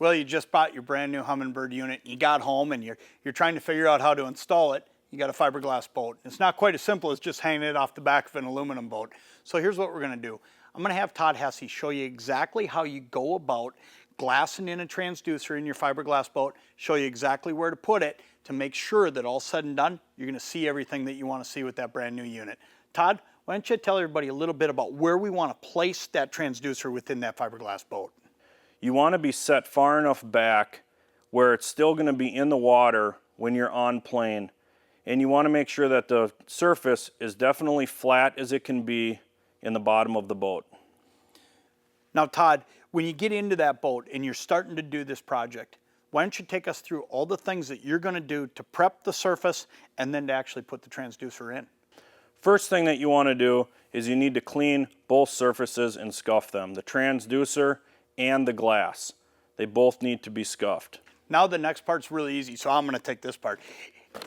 Well, you just bought your brand new Humminbird unit, you got home and you're trying to figure out how to install it. You got a fiberglass boat. It's not quite as simple as just hanging it off the back of an aluminum boat. So here's what we're gonna do. I'm gonna have Todd Hesse show you exactly how you go about glassing in a transducer in your fiberglass boat, show you exactly where to put it to make sure that all said and done, you're gonna see everything that you wanna see with that brand new unit. Todd, why don't you tell everybody a little bit about where we wanna place that transducer within that fiberglass boat? You want to be set far enough back where it's still going to be in the water when you're on plane. And you want to make sure that the surface is definitely flat as it can be in the bottom of the boat. Now Todd, when you get into that boat and you're starting to do this project, why don't you take us through all the things that you're going to do to prep the surface and then to actually put the transducer in? First thing that you want to do is you need to clean both surfaces and scuff them. The transducer and the glass. They both need to be scuffed. Now the next part's really easy, so I'm going to take this part.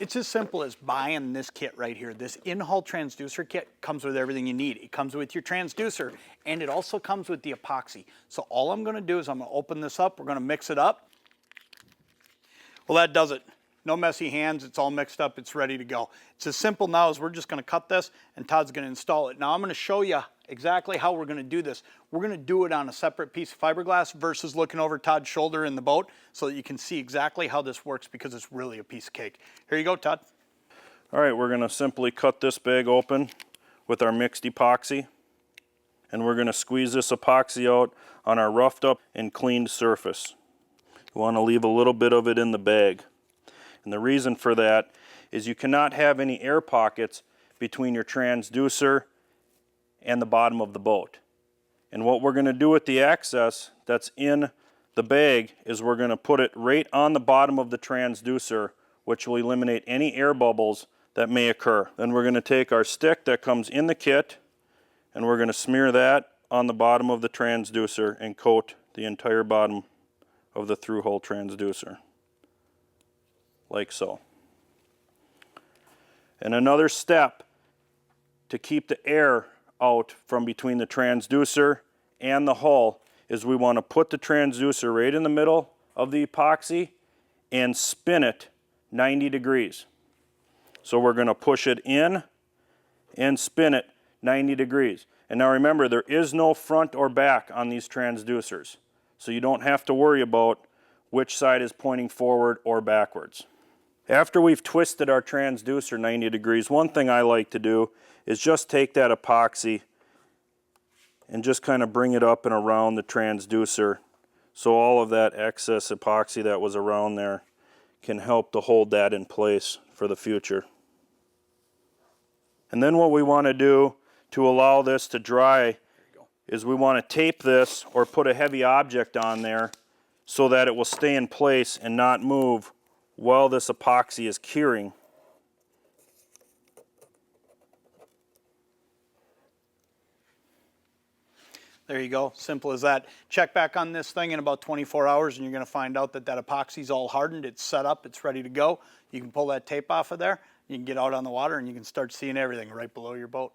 It's as simple as buying this kit right here. This Hull Transducer Kit comes with everything you need. It comes with your transducer, and it also comes with the epoxy. So all I'm going to do is I'm going to open this up. We're going to mix it up. Well, that does it. No messy hands. It's all mixed up. It's ready to go. It's as simple now as we're just going to cut this, and Todd's going to install it. Now I'm going to show you exactly how we're going to do this. We're going to do it on a separate piece of fiberglass versus looking over Todd's shoulder in the boat so that you can see exactly how this works because it's really a piece of cake. Here you go, Todd. All right, we're going to simply cut this bag open with our mixed epoxy, and we're going to squeeze this epoxy out on our roughed up and cleaned surface. You want to leave a little bit of it in the bag. And the reason for that is you cannot have any air pockets between your transducer and the bottom of the boat. And what we're going to do with the excess that's in the bag is we're going to put it right on the bottom of the transducer, which will eliminate any air bubbles that may occur. Then we're going to take our stick that comes in the kit and we're going to smear that on the bottom of the transducer and coat the entire bottom of the through hole transducer, like so. And another step to keep the air out from between the transducer and the hull is we want to put the transducer right in the middle of the epoxy and spin it 90 degrees. So we're going to push it in and spin it 90 degrees. And now remember, there is no front or back on these transducers. So you don't have to worry about which side is pointing forward or backwards. After we've twisted our transducer 90 degrees, one thing I like to do is just take that epoxy and just kind of bring it up and around the transducer so all of that excess epoxy that was around there can help to hold that in place for the future. And then what we want to do to allow this to dry is we want to tape this or put a heavy object on there so that it will stay in place and not move while this epoxy is curing. There you go, simple as that. Check back on this thing in about 24 hours and you're going to find out that that epoxy's all hardened, it's set up, it's ready to go. You can pull that tape off of there, you can get out on the water and you can start seeing everything right below your boat.